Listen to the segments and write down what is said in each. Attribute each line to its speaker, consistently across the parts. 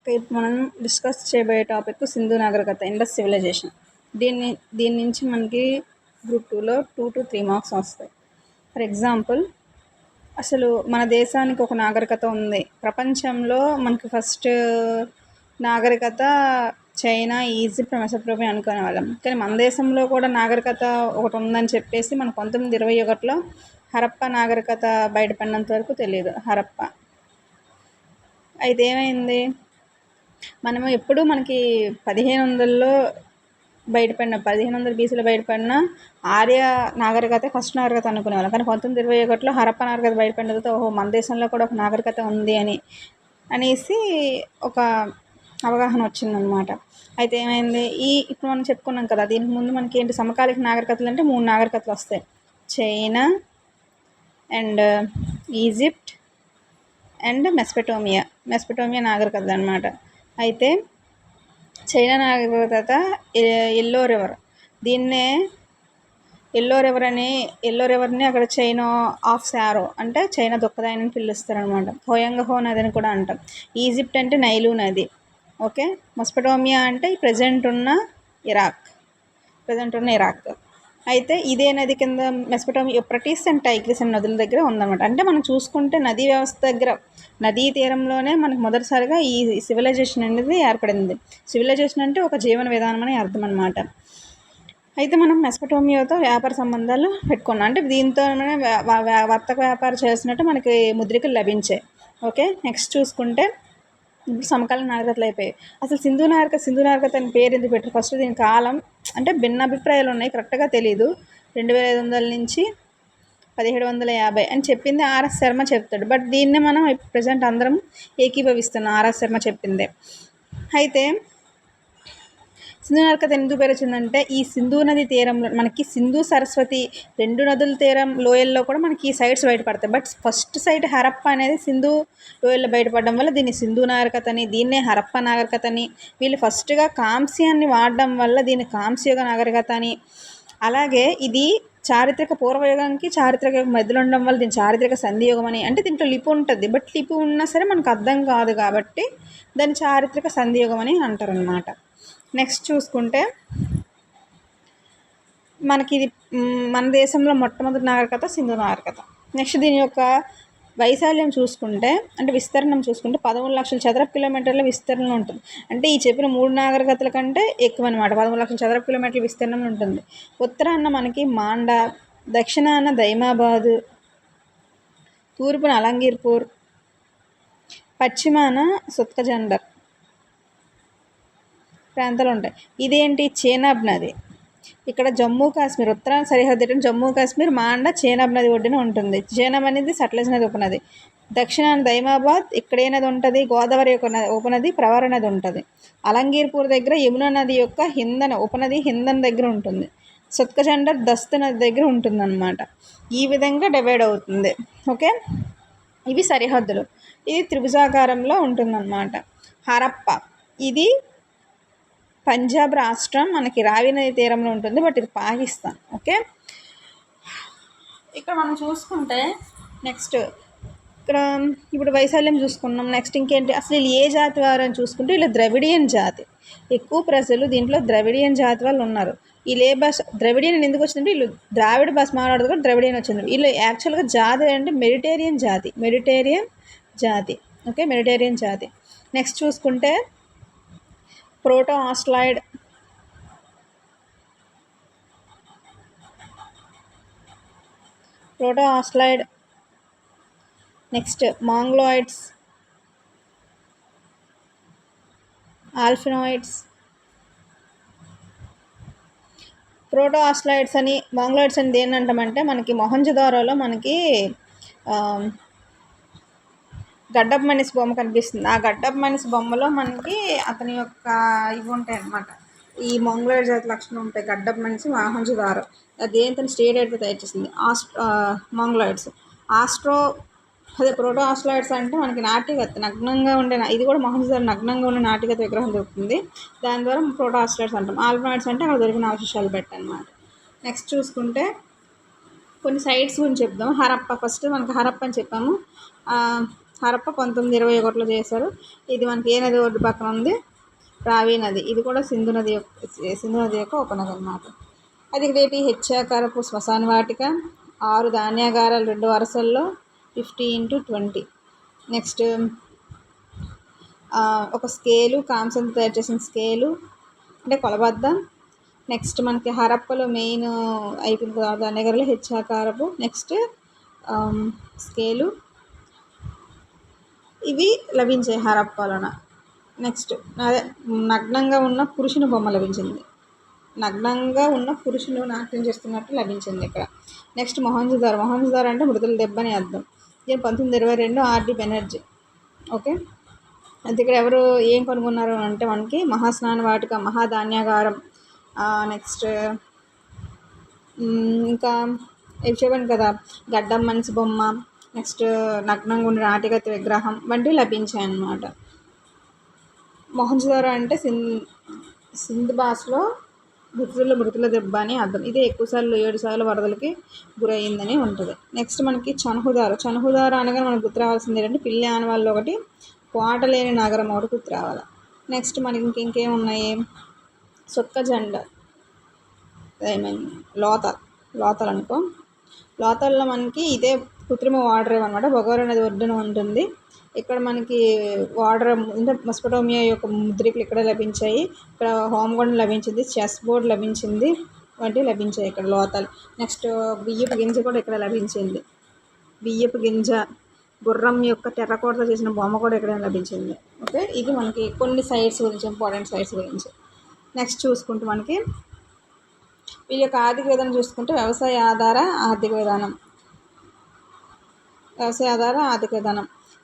Speaker 1: రేపు మనం డిస్కస్ చేయబోయే టాపిక్ సింధు నాగరికత, ఇండస్ సివిలైజేషన్. దీని నుంచి మనకి గ్రూప్ 2లో 2 to 3 మార్క్స్ వస్తాయి. ఫర్ ఎగ్జాంపుల్, అసలు మన దేశానికి ఒక నాగరికత ఉంది. ప్రపంచంలో మనకి ఫస్ట్ నాగరికత చైనా, ఈజిప్ట్, మెసోపొటేమియా అనుకునే వాళ్ళం. కానీ మన దేశంలో కూడా నాగరికత ఒకటి ఉందని చెప్పేసి మన 1921లో హరప్ప నాగరికత బయటపడినంత వరకు తెలియదు. హరప్ప అయితే ఏమైంది, మనము ఎప్పుడు మనకి 1500లో బయటపడిన 1500 BCలో బయటపడిన ఆర్య నాగరికత ఫస్ట్ నాగరికత అనుకునేవాళ్ళం. కానీ 1921లో హరప్ప నాగరికత బయటపడిన తర్వాత ఓహో, మన దేశంలో కూడా ఒక నాగరికత ఉంది అనేసి ఒక అవగాహన వచ్చిందనమాట. అయితే ఏమైంది, ఇప్పుడు మనం చెప్పుకున్నాం కదా, దీనికి ముందు మనకి ఏంటి సమకాలిక నాగరికతలు అంటే 3 నాగరికతలు వస్తాయి. చైనా అండ్ ఈజిప్ట్ అండ్ మెసోపొటేమియా నాగరికతలు అనమాట. అయితే చైనా నాగరికత ఎల్లో రివర్, దీన్నే ఎల్లో రివర్ని అక్కడ చైనా ఆఫ్ శారో అంటే చైనా దుఃఖదాయని పిలుస్తారనమాట. హోయంగహో నదిని కూడా అంటాం. ఈజిప్ట్ అంటే నైలు నది. ఓకే, మెసోపొటేమియా అంటే ప్రజెంట్ ఉన్న ఇరాక్. అయితే ఇదే నది కింద మెసోపొటేమియా యూఫ్రటీస్ అండ్ టైగ్రిస్ అనే నదుల దగ్గర ఉందన్నమాట. అంటే మనం చూసుకుంటే నదీ వ్యవస్థ దగ్గర, నదీ తీరంలోనే మనకు మొదటిసారిగా ఈ సివిలైజేషన్ అనేది ఏర్పడింది. సివిలైజేషన్ అంటే ఒక జీవన విధానం అని అర్థం అనమాట. అయితే మనం మెసోపొటేమియాతో వ్యాపార సంబంధాలు పెట్టుకున్నాం. అంటే దీంతోనే వర్తక వ్యాపారం చేసినట్టు మనకి ముద్రికలు లభించాయి. ఓకే, నెక్స్ట్ చూసుకుంటే ఇప్పుడు సమకాలీన నాగరికతలు అయిపోయాయి. అసలు సింధు నాగరికత అని పేరు ఎందుకు పెట్టారు? ఫస్ట్ దీని కాలం అంటే భిన్న అభిప్రాయాలు ఉన్నాయి, కరెక్ట్గా తెలీదు. 2500 నుంచి 1750 అని చెప్పింది ఆర్ఎస్ శర్మ చెప్తాడు. బట్ దీన్ని మనం ప్రజెంట్ అందరం ఏకీభవిస్తున్నాం ఆర్ఎస్ శర్మ చెప్పిందే. అయితే సింధు నాగరికత ఎందుకు పేరు వచ్చిందంటే, ఈ సింధు నది తీరంలో మనకి సింధు, సరస్వతి 2 నదుల తీరం లోయల్లో కూడా మనకి ఈ సైట్స్ బయటపడతాయి. బట్ ఫస్ట్ సైట్ హరప్ప అనేది సింధు లోయల్లో బయటపడడం వల్ల దీన్ని సింధు నాగరికత అని, దీన్నే హరప్ప నాగరికత అని, వీళ్ళు ఫస్ట్గా కాంస్యాన్ని వాడడం వల్ల దీన్ని కాంస్యయుగ నాగరికత అని, అలాగే ఇది చారిత్రక పూర్వయుగానికి చారిత్రక యుగం మధ్యలో ఉండడం వల్ల దీని చారిత్రక సంధియుగం అని. అంటే దీంట్లో లిపి ఉంటుంది, బట్ లిపి ఉన్నా సరే మనకు అర్థం కాదు కాబట్టి దాన్ని చారిత్రక సంధియుగం అని అంటారనమాట. నెక్స్ట్ చూసుకుంటే మనకి ఇది మన దేశంలో మొట్టమొదటి నాగరికత సింధు నాగరికత. నెక్స్ట్ దీని యొక్క వైశాల్యం చూసుకుంటే, అంటే విస్తీర్ణం చూసుకుంటే 13 లక్షల చదరపు కిలోమీటర్ల విస్తీర్ణం ఉంటుంది. అంటే ఈ చెప్పిన 3 నాగరికతల కంటే ఎక్కువ అనమాట. 13 లక్షల చదరపు కిలోమీటర్ల విస్తీర్ణం ఉంటుంది. ఉత్తరాన మనకి మాండా, దక్షిణాన దైమాబాద్, తూర్పున అలంగీర్పూర్, పశ్చిమాన సుత్కజండర్ ప్రాంతాలు ఉంటాయి. ఇదేంటి, చేనాబ్ నది. ఇక్కడ జమ్మూ కాశ్మీర్ ఉత్తరాన సరిహద్దు జమ్మూ కాశ్మీర్, మాండా చేనాబ్ నది ఒడ్డున ఉంటుంది. చేనాబ్ అనేది సట్లెజ్ నది ఉపనది. దక్షిణాన దైమాబాద్, ఇక్కడ ఏ నది ఉంటుంది, గోదావరి యొక్క ఉపనది ప్రవర నది ఉంటుంది. అలంగీర్పూర్ దగ్గర యమునా నది యొక్క ఉపనది హిందన్ దగ్గర ఉంటుంది. సుత్కజండర్ దస్త్ నది దగ్గర ఉంటుంది అనమాట. ఈ విధంగా డివైడ్ అవుతుంది. ఓకే, ఇవి సరిహద్దులు. ఇది త్రిభుజాకారంలో ఉంటుందన్నమాట. హరప్ప ఇది పంజాబ్ రాష్ట్రం, మనకి రావి నది తీరంలో ఉంటుంది, బట్ ఇది పాకిస్తాన్. ఓకే, ఇక్కడ మనం చూసుకుంటే నెక్స్ట్ ఇక్కడ ఇప్పుడు వైశాల్యం చూసుకున్నాం. నెక్స్ట్ ఇంకేంటి, అసలు వీళ్ళు ఏ జాతి వారు అని చూసుకుంటే వీళ్ళు ద్రవిడియన్ జాతి. ఎక్కువ ప్రజలు దీంట్లో ద్రవిడియన్ జాతి వాళ్ళు ఉన్నారు. వీళ్ళు ఏ భాష, ద్రవిడియన్ ఎందుకు వచ్చిందంటే వీళ్ళు ద్రావిడ భాష మాట్లాడదు కూడా ద్రవిడియన్ వచ్చింది. వీళ్ళు యాక్చువల్గా జాతి అంటే మెడిటేరియన్ జాతి. ఓకే, మెడిటేరియన్ జాతి. నెక్స్ట్ చూసుకుంటే proto Australoid, next Mongoloids, Alpinoids. Proto Australoids అని, మాంగ్లోయిడ్స్ అని దేన్ని అంటామంటే, మనకి మొహంజదారోలో మనకి గడ్డపు మనిషి బొమ్మ కనిపిస్తుంది. ఆ గడ్డపు మనిషి బొమ్మలో మనకి అతని యొక్క ఇవి ఉంటాయి అన్నమాట. ఈ మంగళూరు జాతి లక్షణం ఉంటాయి. గడ్డపు మనిషి మొహంజదారో దేంతో స్టేట్ అయితే తయారు చేసింది, మంగళూర్స్. ప్రోటో ఆస్ట్రాయిడ్స్ అంటే మనకి నాటికత నగ్నంగా ఉండే, ఇది కూడా మొహంజదారో నగ్నంగా ఉండే నాటికత విగ్రహం దొరుకుతుంది. దాని ద్వారా ప్రోటో ఆస్ట్రాయిడ్స్ అంటాం. ఆల్ఫినాయిడ్స్ అంటే అక్కడ దొరికిన అవశేషాలు పెట్టనమాట. నెక్స్ట్ చూసుకుంటే కొన్ని సైట్స్ గురించి చెప్దాం. హరప్ప, ఫస్ట్ మనకి హరప్ప అని చెప్పాము. హరప్ప 1921లో చేశారు. ఇది మనకి ఏ నది ఒడ్డు పక్కన ఉంది? రావి నది. ఇది కూడా సింధు నది యొక్క ఉపనది అన్నమాట. అది ఇక్కడేంటి హెచ్చాకారపు శ్మశాన వాటిక, 6 ధాన్యాగారాలు 2 వరుసల్లో 50x20. నెక్స్ట్ ఒక స్కేలు, కాంస్యంతో తయారు చేసిన స్కేలు అంటే కొలబద్ద. నెక్స్ట్ మనకి హరప్పలో మెయిన్ అయిపోయిన కదా ధాన్యాగారాలు హెచ్చాకారపు. నెక్స్ట్ స్కేలు ఇవి లభించాయి హరప్పలోన. నెక్స్ట్ అదే నగ్నంగా ఉన్న పురుషుని బొమ్మ లభించింది. నగ్నంగా ఉన్న పురుషులు నాట్యం చేస్తున్నట్టు లభించింది ఇక్కడ. నెక్స్ట్ మొహంజదారో అంటే మృదుల దెబ్బ అని అర్థం. ఇది 1922 ఆర్డి బెనర్జీ. ఓకే, అయితే ఇక్కడ ఎవరు ఏం కనుగొన్నారు అంటే మనకి మహాస్నాన వాటిక, మహాధాన్యాగారం. నెక్స్ట్ ఇంకా ఇవి చెప్పాను కదా గడ్డం మనిషి బొమ్మ, నెక్స్ట్ నగ్నంగా ఉండే నాటిగతి విగ్రహం వంటివి లభించాయి అన్నమాట. మొహంజదారో అంటే సింధ్ భాషలో మృతుల దెబ్బ అని అర్థం. ఇదే 7 సార్లు వరదలకి గురయ్యిందని ఉంటుంది. నెక్స్ట్ మనకి చనుహుదారో అనగా మనకు గుర్తు రావాల్సింది ఏంటంటే పిల్లి ఆనవాళ్ళు ఒకటి, కోటలేని నగరం ఒకటి గుర్తు రావాలి. నెక్స్ట్ మనకి ఇంకేం ఉన్నాయి? సొక్క జెండా, లోతలు అనుకో. లోతల్లో మనకి ఇదే కృత్రిమ వాటర్ అనమాట. బొగోరా నది ఒడ్డున ఉంటుంది. ఇక్కడ మనకి వాటర్ అంటే మెసొపొటేమియా యొక్క ముద్రికలు ఇక్కడ లభించాయి. ఇక్కడ హోమగుండం లభించింది, చెస్ బోర్డ్ లభించింది వంటివి లభించాయి ఇక్కడ లోతలు. నెక్స్ట్ బియ్యపు గింజ కూడా ఇక్కడ లభించింది. బియ్యపు గింజ, గుర్రం యొక్క టెర్రకోటతో చేసిన బొమ్మ కూడా ఇక్కడ లభించింది. ఓకే, ఇది మనకి కొన్ని సైట్స్ గురించి, ఇంపార్టెంట్ సైట్స్ గురించి. నెక్స్ట్ చూసుకుంటే మనకి వీళ్ళ యొక్క ఆర్థిక విధానం చూసుకుంటే వ్యవసాయ ఆధార ఆర్థిక విధానం.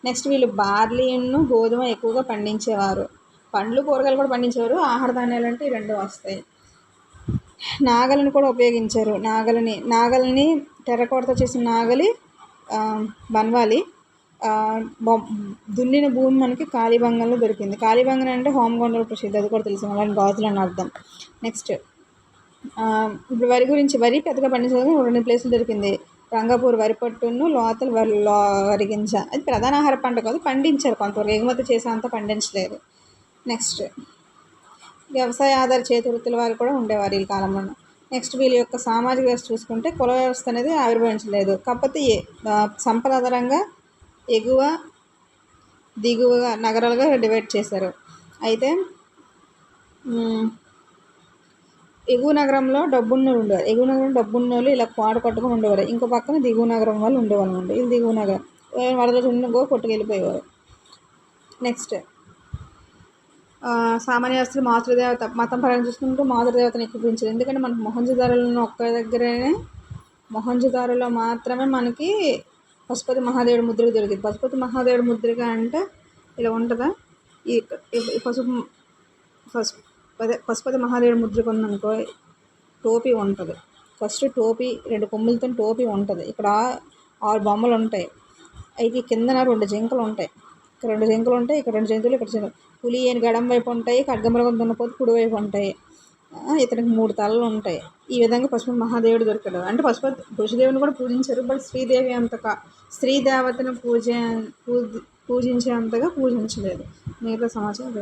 Speaker 1: నెక్స్ట్ వీళ్ళు బార్లీను, గోధుమ ఎక్కువగా పండించేవారు. పండ్లు, కూరగాయలు కూడా పండించేవారు. ఆహార ధాన్యాలు అంటే ఈ 2 వస్తాయి. నాగలిని కూడా ఉపయోగించారు. నాగలిని టెర్రకోటతో చేసిన నాగలి బన్వాలి. దున్నిన భూమి మనకి కాళీబంగంలో దొరికింది. కాళీబంగం అంటే హోమగుండంలో ప్రసిద్ధి, అది కూడా తెలిసింది. అలాంటి గాజులు అని అర్థం. నెక్స్ట్ ఇప్పుడు వరి పెద్దగా పండించడానికి 2 ప్లేసులు దొరికింది. రంగపూర్ వరి పట్టును, లోతలు వరి గింజ. అది ప్రధాన ఆహార పంట కాదు, పండించారు కొంతవరకు, ఎగుమతి చేసేంత పండించలేదు. నెక్స్ట్ వ్యవసాయ ఆధార చేతివృత్తుల వారు కూడా ఉండేవారు ఈ కాలంలో. నెక్స్ట్ వీళ్ళ యొక్క సామాజిక వ్యవస్థ చూసుకుంటే కుల వ్యవస్థ అనేది ఆవిర్భవించలేదు. కాకపోతే సంపద ఆధారంగా ఎగువ దిగువ నగరాలుగా డివైడ్ చేశారు. అయితే ఎగువ నగరంలో డబ్బున్నోళ్ళు ఉండేవారు. ఎగువ నగరంలో డబ్బున్నోళ్ళు ఇలా పాడు కట్టుకుని ఉండేవారు. ఇంకో పక్కన దిగువ నగరం వాళ్ళు ఉండేవాళ్ళు అండి. ఇది దిగువ నగరం. వరదలు ఉండగో కొట్టుకెళ్ళిపోయేవారు. నెక్స్ట్ సామాన్య వ్యవస్థలు మాతృదేవత, మతం పరంగా చూసుకుంటూ మాతృదేవతను ఎక్కువ పెంచారు. ఎందుకంటే మనకు మొహంజదారోలో మాత్రమే మనకి పశుపతి మహాదేవుడి ముద్రిక దొరికింది. పశుపతి మహాదేవుడి ముద్రిక అంటే ఇలా ఉంటుందా? ఈ పశుపతి మహాదేవుడి ముద్రిక ఉందనుకో, టోపీ ఉంటుంది. ఫస్ట్ టోపీ, 2 కొమ్ములతో టోపీ ఉంటుంది. ఇక్కడ 6 బొమ్మలు ఉంటాయి. అయితే కిందన 2 జింకలు ఉంటాయి. ఇక్కడ 2 జింకలు ఉంటాయి, ఇక్కడ 2 జంతువులు, ఇక్కడ జింకలు. పులి గడం వైపు ఉంటాయి, ఖడ్గమృగం దున్నపోతు కుడి వైపు ఉంటాయి. ఇతనికి 3 తలలు ఉంటాయి. ఈ విధంగా పశుపతి మహాదేవుడు దొరికాడు. అంటే పురుషదేవుని కూడా పూజించారు, బట్ స్త్రీ దేవతను పూజించే అంతగా పూజించలేదు. మిగతా సమాచారం